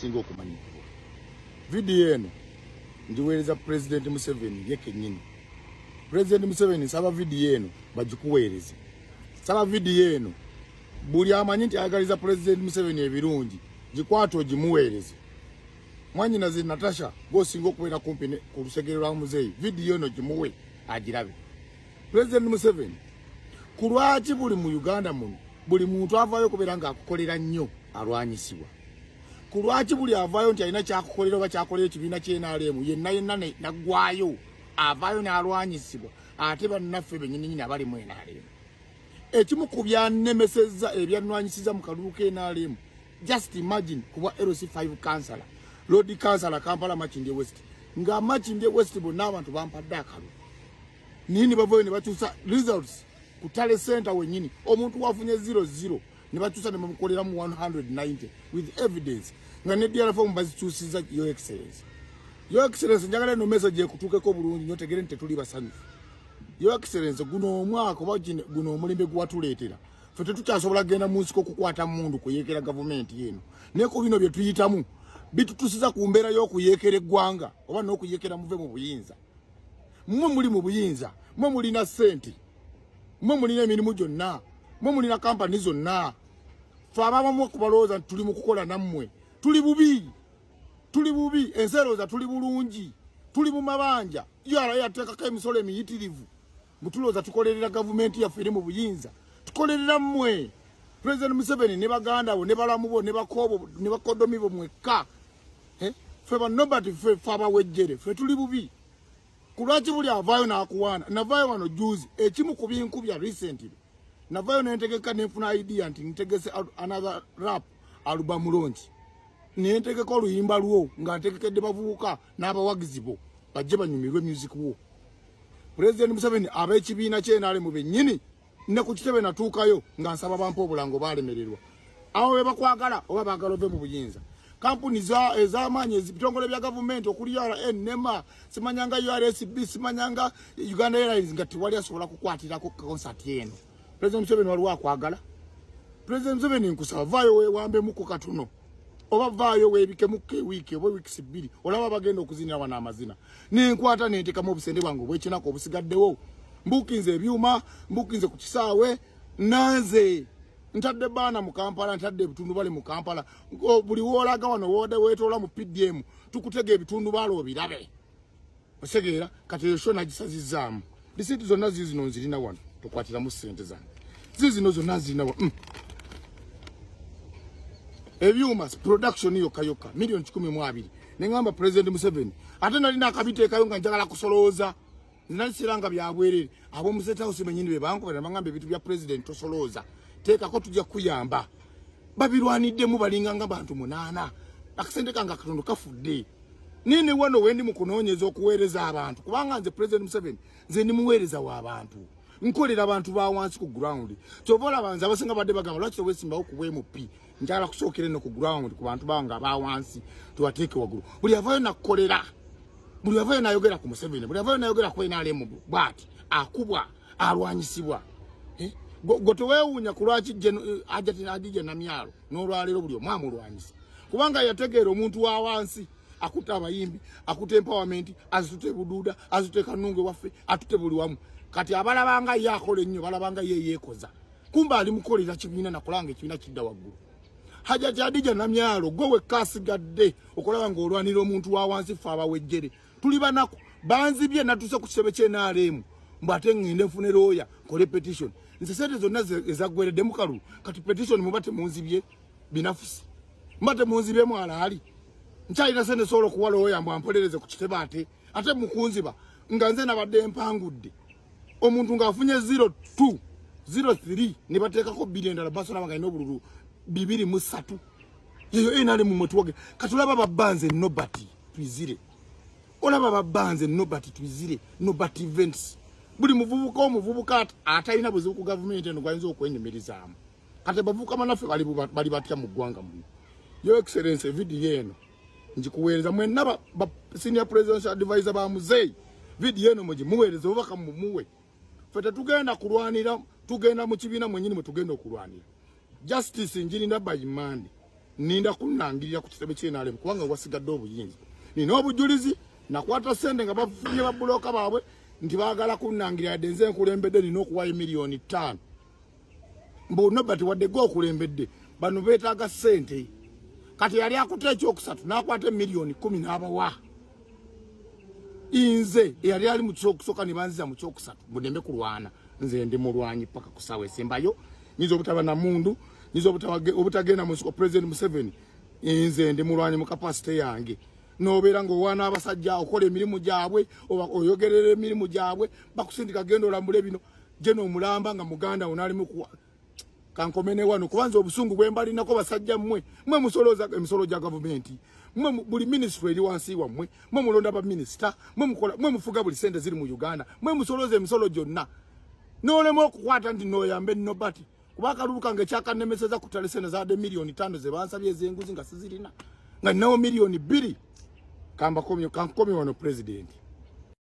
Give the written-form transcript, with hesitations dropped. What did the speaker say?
singo kumanyikibwa. Video eno ndiweereza President Museveni yeke nyini. President Museveni saba video eno bagikuweereze. Saba video eno buli amanyi nti ayagaliza President Museveni ebirungi gikwato gimuweereze. Mwanyi nazi Natasha go singo kubeera kumpi ku lusegere lwa muzeeyi video eno gimuwe agirabe. President Museveni kulwaki buli mu Uganda muno buli muntu avayo kubeera nga akukolera nnyo alwanyisibwa. Kulwaki buli avayo nti alina kyakukolera oba kyakolera ekibiina ky'NRM yenna naggwayo avayo n'alwanyisibwa ate bannaffe bennyini abali mu NRM. Ekimu ku byannemesezza ebyannwanyisiza mu kalulu k'NRM, just imagine kuba LC5 councillor, Lord councillor Kampala Makindye West, nga Makindye West bonna abantu bampadde akalulu. Nini bavayo ne batuusa results ku Tale Center wennyini omuntu wafunye 00 ne batuusa ne bamukolera mu 190 with evidence nga ne DRF bazikyusiza Your Excellency. Your Excellency njagala no message ekutuukeko bulungi nyo tegere nti tetuli basanyufu. Your Excellency guno omwaka oba guno omulembe gwatuleetera ffe tetukyasobola genda mu nsiko kukwata mundu kuyeekera gavumenti yeno neko bino bye tuyitamu bitutusiza ku mbeera y'okuyeekera eggwanga oba n'okuyeekera muve mu buyinza. Mmwe muli mu buyinza, mmwe mulina ssente, mmwe mulina emirimu gyonna, mmwe mulina kampani zonna. Ffe abamu kubalowooza nti tuli mu kukola nammwe tuli bubi, enserooza tuli bulungi, tuli mu mabanja yala yateekako emisolo emiyitirivu mutulooza tukolerera gavumenti yaffe eri mu buyinza tukolerera mmwe. President Museveni ne baganda bo ne balamu bo ne bakoobo ne bakodomi bo mwekka ffe banobati ffe abawejjere ffe tuli bubi. Kulwaki buli avayo n'akuwaana navayo wano juzi ekimu ku binkubya recently navayo nentegeka nenfuna idea nti ntegese another rap album launch nentegeka oluyimba lwo nga ntegekedde bavubuka n'abawagizi bo bajje banyumirwe music wo. President Museveni ab'ekibiina ky'NRM bennyini ne ku kitebe natuukayo nga nsaba bampa obulango baalemererwa awo be bakwagala oba baagala ove mu buyinza. Kampuni ez'amaanyi ebitongole bya gavumenti okuli URN, NEMA, simanyanga URSB, simanyanga Uganda Airlines nga tewali asobola kukwatirako concert yeno. President Museveni waliwo akwagala. President Museveni nkusaba vaayo weewambemuku katono oba vaayo weebikemuku ewiiki oba wiikisi bbiri olaba bagenda okuzinira wano amazina nenkwata nentekamu obusende bwange obw'ekinako obusigaddewo mbuukinze ebyuma mbuukinze ku kisaawe nanze ntadde baana mu Kampala ntadde ebitundubaale mu Kampala buli woolaga wano weetoola mu PDM tukutega ebitundubaale obirabe osegeera kati esho nagisazizzaamu lisiiti zonna zino nzirina wano tukwatiramu ssente zange zizino zonna nzirina wano ebyuma production yokka milioni 12 nengamba President Museveni ate nalina akabiteekayo nga njagala kusolooza nalisiranga byabwerere ab'omu State House benyini be bankobera bangamba ebintu bya President tosolooza teekako tujja kuyamba babirwaniddemu balinganga bantu 8 akasente kanga katondo kafudde nini wano wendi mu kunoonyeza okuweereza abantu kubanga nze President Museveni nze ndi muweereza w'abantu nkolera abantu ba wansi ku ground kyobola banza abasinga badde bagamba lwaki wesimbawo ku MP njala kusookera no ku ground ku bantu banga ba wansi tuwateeke wagulu buli avayo nakolera buli avayo nayogera ku Museveni buli avayo nayogera ku NRM bwati akubwa alwanyisibwa gotoweewuunya kulwaki ajja namyalo n'olwaleero buli omwamu olwanyisa kubanga yategeera omuntu wa wansi akuta abayimbi akuta empowerment azitute buduuda azitute kanunge waffe atute buli wamu kati abalabanga yakola ennyo balabanga yeekoza kumba ali mukolera kibiina nakolanga ekibiina kidda waggulu haja kyadija namyalo gwe kasigadde okulaba ng'olwanira omuntu wa wansi ffe abawejjere tuli banaku banzibye natuse ku kitebe ky'NRM mbate ngende nfune lawyer kole petition nze sente zonna ezaggweredde mu kalulu kati petition mubate munzibye binafusi mbate munzibye mwalaali nkyalina sente sobola okuwa lawyer mbwampolereze ku kitebe ate mukunziba nga nze nabadde mpangudde omuntu ng'afunye 02 03 ne bateekako bbiri endala basona bangayina obululu 23 yeyo NRM mwetuwage katulaba babbanze nobati twizire olaba babbanze nobati twizire nobati events buli muvubuka omuvubuka atalina buzibu ku gavumenti eno gwayinza okwenyumirizaamu kati bavubuka manaffe bali batya mu ggwanga muno. Your Excellency video eno njikuweereza mwenna senior presidential advisor ba muzeeyi video eno mugimuweereze obubaka mumuwe ffe tetugenda kulwanira tugenda mu kibiina mwennyini mwe tugenda okulwanira justice njirina by Monday ninda kunangirira ku kitebe ky'enalemu kubanga wasigadde obuyinza nina obujulizi nakwata sente nga bafunye babuloka baabwe nti baagala kunangirira yadde nze nkulembedde nina okuwayo miliyoni 5 mbu nobati wadde go okulembedde bano beetaaga sente kati yali akuta ekyokusatu n'akwata miliyoni 10 n'abawa inze yali ali mu kyokusooka ne banziza mu kyokusatu budembe kulwana nze ndi mulwanyi paka kusawa esembayo nyiza obutaba na mundu nyiza obutagenda mu President Museveni inze ndi mulwanyi mu capacity yange nobeera ng'owaana abasajja okola emirimu gyabwe oyogerera emirimu gyabwe bakusindika genda olambule bino je n'omulamba nga muganda onali mukuwa kankomene wano kubanza obusungu bwembalinako basajja mmwe musoloza emisolo gya gavumenti buli ministry eri wansi wammwe mulonda ba minister mwe mufuga buli sente ziri mu Uganda musoloza emisolo gyonna n'olema okukwata nti noyambe nobati kuba akalulu kange kyakanemeseza kutale sente za miliyoni 5 ze bansabye ez'enguzi nga sizirina nga nawo miliyoni 2 kankomye wano president